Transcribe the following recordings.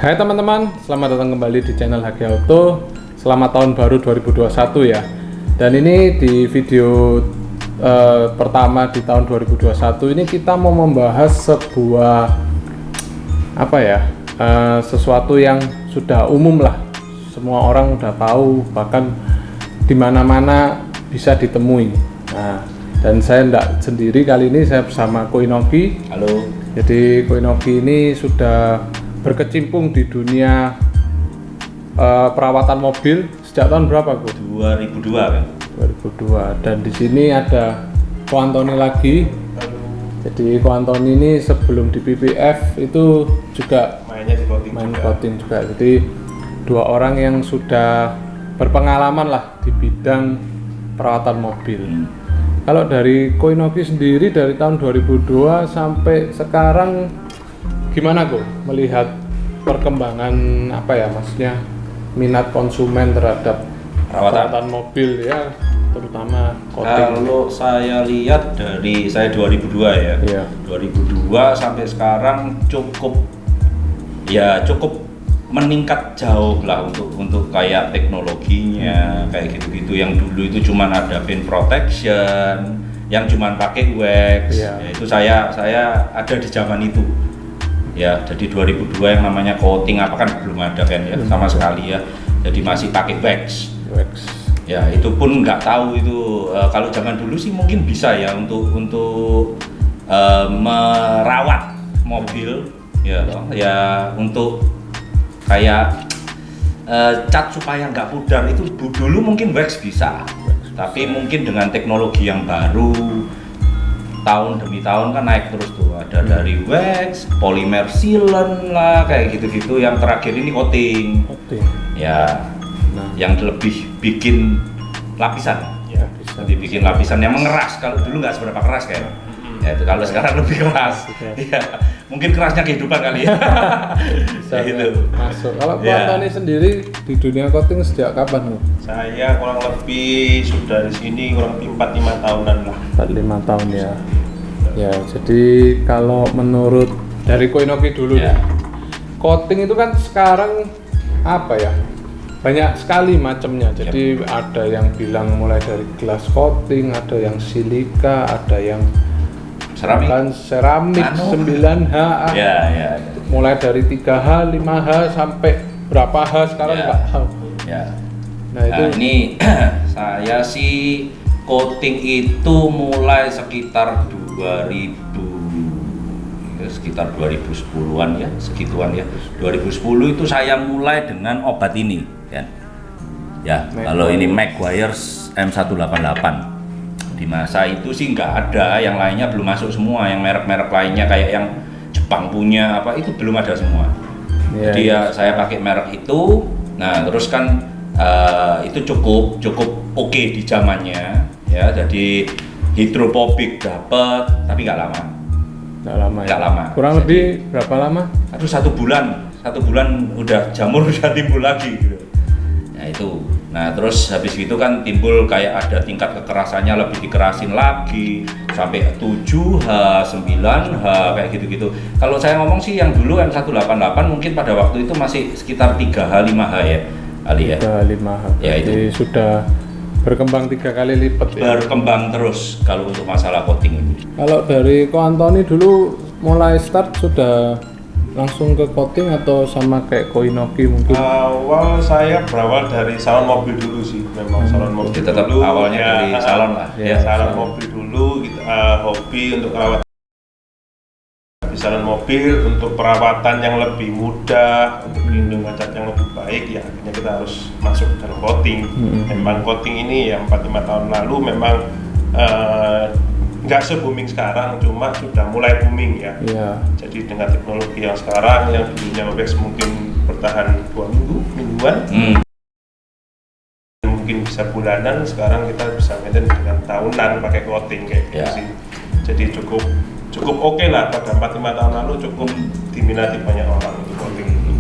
Hai teman-teman, selamat datang kembali di channel HG Auto. Selamat tahun baru 2021 ya. Dan ini di video pertama di tahun 2021 ini kita mau membahas sebuah sesuatu yang sudah umum lah. Semua orang udah tahu, bahkan di mana-mana bisa ditemui. Nah, dan saya tidak sendiri kali ini, saya bersama Koinoki. Halo. Jadi Koinoki ini sudah berkecimpung di dunia perawatan mobil sejak tahun berapa, Bu? 2002 kan? 2002. Dan di sini ada Ko Antoni lagi. Jadi Ko Antoni ini sebelum di PPF itu juga Mainnya di coating main juga. coating juga. Jadi dua orang yang sudah berpengalaman lah di bidang perawatan mobil. Kalau dari Koinoki sendiri dari tahun 2002 sampai sekarang gimana kok melihat perkembangan maksudnya minat konsumen terhadap perawatan mobil ya, terutama coating. Kalau saya lihat dari saya 2002 ya. Iya. 2002 sampai sekarang cukup meningkat jauh lah untuk kayak teknologinya, kayak gitu-gitu. Yang dulu itu cuman ada paint protection, yang cuman pakai wax. Iya. Ya, itu saya ada di zaman itu. Ya, jadi 2002 yang namanya coating kan belum ada kan ya, sama sekali ya. Jadi masih pakai wax. Ya, itu pun nggak tahu itu kalau zaman dulu sih mungkin bisa ya untuk merawat mobil ya untuk kayak cat supaya nggak pudar itu dulu mungkin wax bisa. Tapi mungkin dengan teknologi yang baru tahun demi tahun kan naik terus tuh, ada dari wax, polymer sealant lah kayak gitu-gitu. Yang terakhir ini coating. Ya, yang lebih bikin lapisan. Ya, Lebih bikin lapisan yang mengeras. Kalau dulu nggak seberapa keras kayak. Ya itu kalau sekarang lebih keras. Ya, mungkin kerasnya kehidupan kali ya. Bisa gitu. masuk. Kalau Ko Ya. Antoni sendiri di dunia coating sejak kapan, Bu? Saya kurang lebih sudah di sini kurang lebih 4-5 tahunan lah. 4-5 tahun ya. Ya, jadi kalau menurut dari Koinoki dulu Ya. nih, coating itu kan sekarang banyak sekali macamnya. Jadi ada yang bilang mulai dari glass coating, ada yang silika, ada yang Seramik. bahkan seramik 9H, Ya. mulai dari 3H, 5H sampai berapa H sekarang Ya. nggak tahu. Ya. Nah itu ini saya sih coating itu mulai sekitar 2010-an ya, segituan ya. 2010 itu saya mulai dengan obat ini kan. Ya, kalau ini Meguiar's M188. Di masa itu sih nggak ada, yang lainnya belum masuk semua, yang merek-merek lainnya kayak yang Jepang punya itu belum ada semua. ya, Jadi ya saya pakai merek itu. Nah, terus kan itu cukup oke di zamannya ya. Jadi hidrophobic dapat, tapi nggak lama. nggak lama. lama. Kurang lebih berapa lama? Aduh, satu bulan udah jamur udah timbul lagi gitu. Nah itu. Nah terus habis itu kan timbul kayak ada tingkat kekerasannya lebih dikerasin lagi sampai 7H, 9H kayak gitu-gitu. Kalau saya ngomong sih yang dulu M188 mungkin pada waktu itu masih sekitar 3H, 5H ya kali ya. 5H. Ya, Jadi itu. sudah berkembang 3 kali lipat ya. Berkembang terus kalau untuk masalah coating ini. Kalau dari Ko Antoni dulu mulai start sudah langsung ke coating atau sama kayak Koinoki mungkin? Awal saya berawal dari salon mobil dulu sih, memang salon mobil Jadi tetap dulu. awalnya dari salon lah. Ya, salon salon. mobil dulu, hobi untuk perawatan di salon mobil untuk perawatan yang lebih mudah, untuk pelindungan cat yang lebih baik. Ya akhirnya kita harus masuk ke dalam coating. Memang coating ini yang 4-5 tahun lalu memang nggak se-booming sekarang, cuma sudah mulai booming ya. Iya. Jadi dengan teknologi yang sekarang, yang dulunya wax mungkin bertahan 2 mingguan, mungkin bisa bulanan, sekarang kita bisa maintain dengan tahunan pakai coating kayak gitu Ya. sih. Jadi cukup oke lah, pada 4-5 tahun lalu cukup diminati banyak orang untuk coating itu.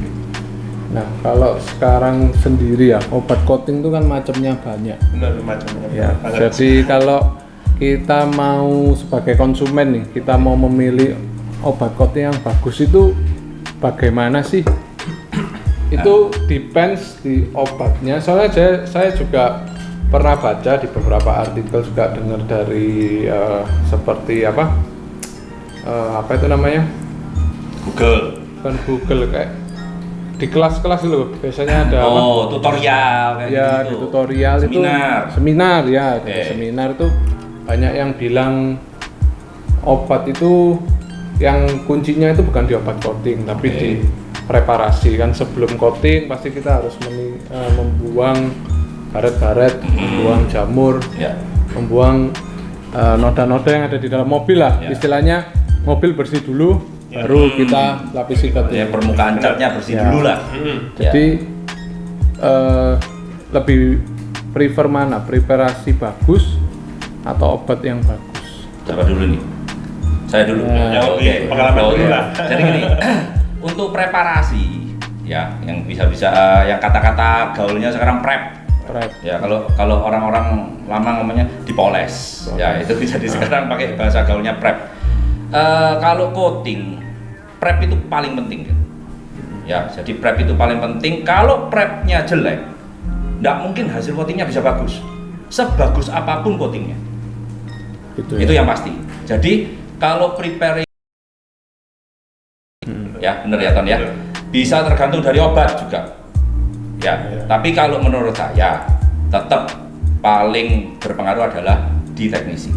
Nah, kalau sekarang sendiri ya, obat coating itu kan macamnya banyak. Benar macamnya. Ya, banget. jadi kalau kita mau sebagai konsumen nih, kita mau memilih obat coating yang bagus itu bagaimana sih Itu depends di obatnya. Soalnya saya juga pernah baca di beberapa artikel, juga dengar dari seperti apa itu namanya, Google. bukan Google, kayak di kelas-kelas loh biasanya ada Tutorial kayak ya gitu. di tutorial seminar ya. Di seminar itu banyak yang bilang obat itu yang kuncinya itu bukan di obat coating tapi di preparasi. Kan sebelum coating pasti kita harus membuang karet-karet, membuang jamur, membuang noda-noda yang ada di dalam mobil lah. Istilahnya mobil bersih dulu, baru kita lapisi coating. Permukaan catnya bersih dulu lah. Jadi lebih prefer mana? Preparasi bagus atau obat yang bagus? Siapa dulu nih? Saya dulu. Pengalaman dulu lah. Jadi gini, untuk preparasi ya, yang bisa yang kata-kata gaulnya sekarang prep. Ya, kalau orang-orang lama ngomongnya dipoles. Ya, itu bisa sekarang pakai bahasa gaulnya prep. Kalau coating, prep itu paling penting. Ya, jadi prep itu paling penting. Kalau prepnya jelek, nggak mungkin hasil coatingnya bisa bagus. Sebagus apapun coatingnya. Itu yang pasti. Jadi kalau preparing ya benar ya Ton ya, bisa tergantung dari obat juga. Ya, tapi kalau menurut saya tetap paling berpengaruh adalah di teknisi.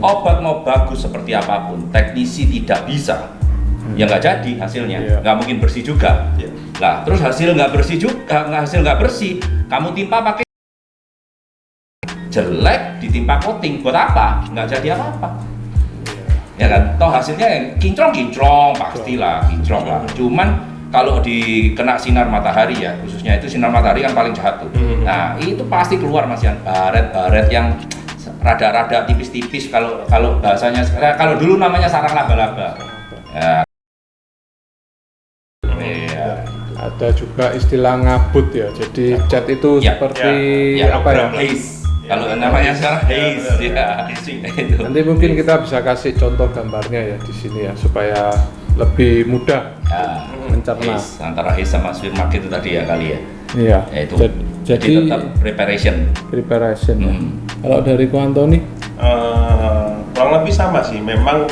Obat mau bagus seperti apapun, teknisi tidak bisa, ya nggak jadi hasilnya, nggak mungkin bersih juga. Lah, terus hasil nggak bersih juga, hasil nggak bersih, kamu timpa pakai jelek, ditimpa coating, buat apa? Nggak jadi apa-apa. Ya kan, toh hasilnya kinclong pastilah, kinclong lah. Cuman kalau dikena sinar matahari ya, khususnya itu sinar matahari kan paling jahat tuh. Nah, itu pasti keluar Mas Yan, baret-baret yang rada-rada tipis-tipis, kalau bahasanya, kalau dulu namanya sarang laba-laba. Ya. Ada juga istilah ngabut ya, jadi cat itu seperti apa ya? Haze. Kalau namanya sekarang haze ya. Nanti mungkin kita bisa kasih contoh gambarnya ya di sini ya, supaya lebih mudah mencerna. Antara haze sama swim mark itu tadi ya kali ya. Iya. Itu. Jadi tetap preparation. Ya. Kalau dari Ko Antoni? Kurang lebih sama sih. Memang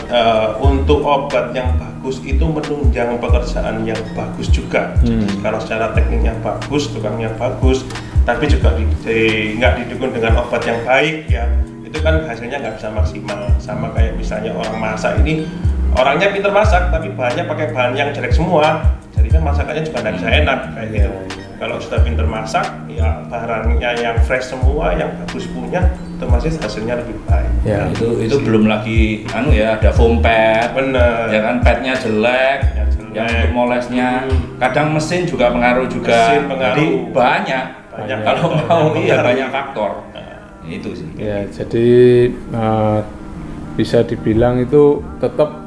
untuk obat yang bagus itu menunjang pekerjaan yang bagus juga. Kalau secara tekniknya bagus, tukangnya bagus, tapi juga nggak didukung dengan obat yang baik ya, itu kan hasilnya nggak bisa maksimal. Sama kayak misalnya orang masak ini, orangnya pintar masak tapi bahannya pakai bahan yang jelek semua, jadi kan masakannya juga nggak bisa enak kayak gitu. Kalau sudah pintar masak ya, bahannya yang fresh semua, yang bagus punya, otomatis hasilnya lebih baik. Ya, itu belum lagi ada foam pad, bener ya kan, padnya jelek, yang untuk molesnya, kadang mesin juga pengaruh juga. Jadi banyak kalau mau banyak faktor. Itu sih. Ya, jadi bisa dibilang itu tetap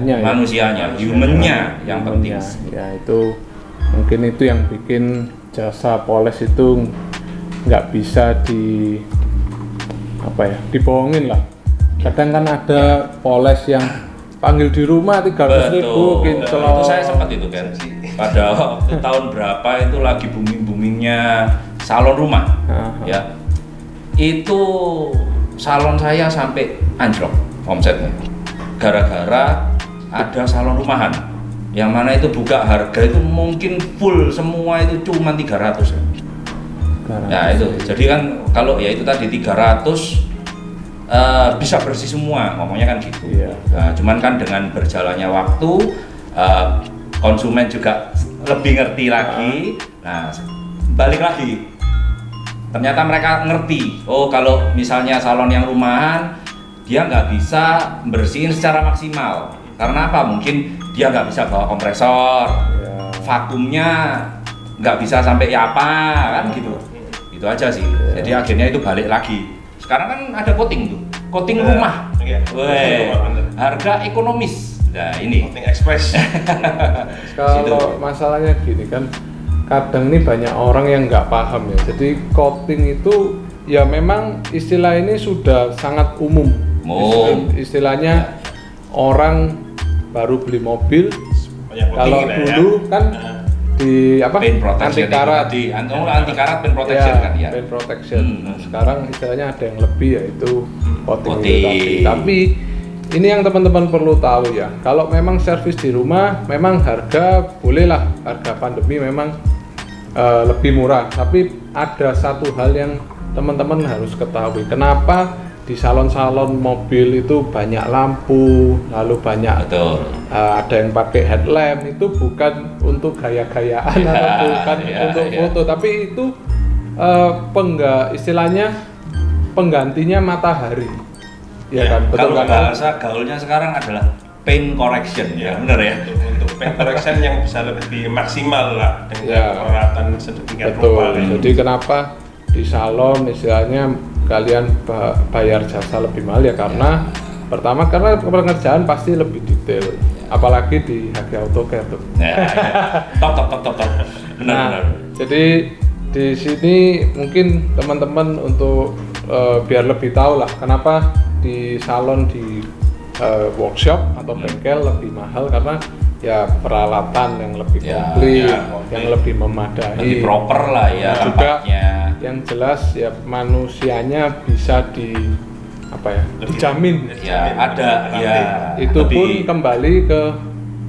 manusianya, humannya yang penting. Ya, itu mungkin itu yang bikin jasa poles itu nggak bisa dibohongin lah. Kadang kan ada poles yang panggil di rumah 300.000 kinclong. Itu saya sempat itu kan pada waktu tahun berapa itu lagi boomingnya salon rumah. Ya, itu salon saya sampai anjlok omsetnya gara-gara ada salon rumahan yang mana itu buka harga itu mungkin full semua itu cuma 300 ya. Ya itu, jadi kan kalau ya itu tadi 300 bisa bersih semua, ngomongnya kan gitu. Nah, cuman kan dengan berjalannya waktu konsumen juga lebih ngerti lagi. Nah, balik lagi, ternyata mereka ngerti, oh kalau misalnya salon yang rumahan dia nggak bisa bersihin secara maksimal. Karena apa? Mungkin dia nggak bisa bawa kompresor, vakumnya nggak bisa sampai kan gitu. Itu aja sih. Jadi akhirnya itu balik lagi. Sekarang kan ada coating tuh, coating rumah. Harga ekonomis. Nah ini. Coating express. Kalau masalahnya gini kan, kadang nih banyak orang yang nggak paham ya. Jadi coating itu ya memang istilah ini sudah sangat umum. Istilahnya orang baru beli mobil. Banyak coating Kalau kita ya. dulu kan Nah, di apa? Paint protection Anti karat. itu tadi. Anti karat paint protection kan ya. Paint protection. Hmm. Nah, sekarang istilahnya ada yang lebih yaitu coating itu Coating. tadi. Tapi ini yang teman-teman perlu tahu ya. Kalau memang servis di rumah, memang harga bolehlah, harga pandemi memang lebih murah. Tapi ada satu hal yang teman-teman harus ketahui. Kenapa di salon-salon mobil itu banyak lampu, lalu banyak Betul. ada yang pakai headlamp, itu bukan untuk gaya-gayaan Ya, atau bukan ya, untuk ya. foto, tapi itu istilahnya penggantinya matahari, ya kan? Betul Kalau kan? bahasa gaulnya sekarang adalah paint correction ya, benar ya. untuk paint correction yang bisa lebih maksimal lah dengan Ya. perawatan sedemikian Betul. rupa. Ya. Jadi kenapa di salon istilahnya kalian bayar jasa lebih mahal ya karena pertama karena pengerjaan pasti lebih detail, apalagi di HG AutoCAD tuh. Ya, ya. Top. Benar. Nah, jadi di sini mungkin teman-teman untuk biar lebih tahu lah kenapa di salon di workshop atau bengkel lebih mahal karena ya peralatan yang lebih Ya, komplit, ya, yang lebih memadai, Lebih proper lah ya Nah, juga tempatnya. yang jelas ya manusianya bisa dijamin. Ya, ada ya. Itu pun lebih kembali ke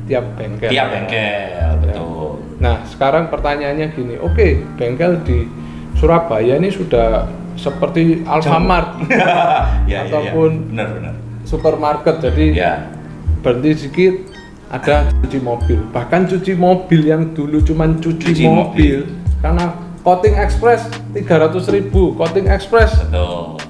tiap bengkel. tiap bengkel, betul. Nah, sekarang pertanyaannya gini, oke, bengkel di Surabaya ini sudah seperti Alfamart Ya, Ataupun- benar. supermarket, jadi Ya. berhenti sedikit ada cuci mobil. Bahkan cuci mobil yang dulu cuman cuci Cuci mobil karena coating express 300.000, coating express Betul.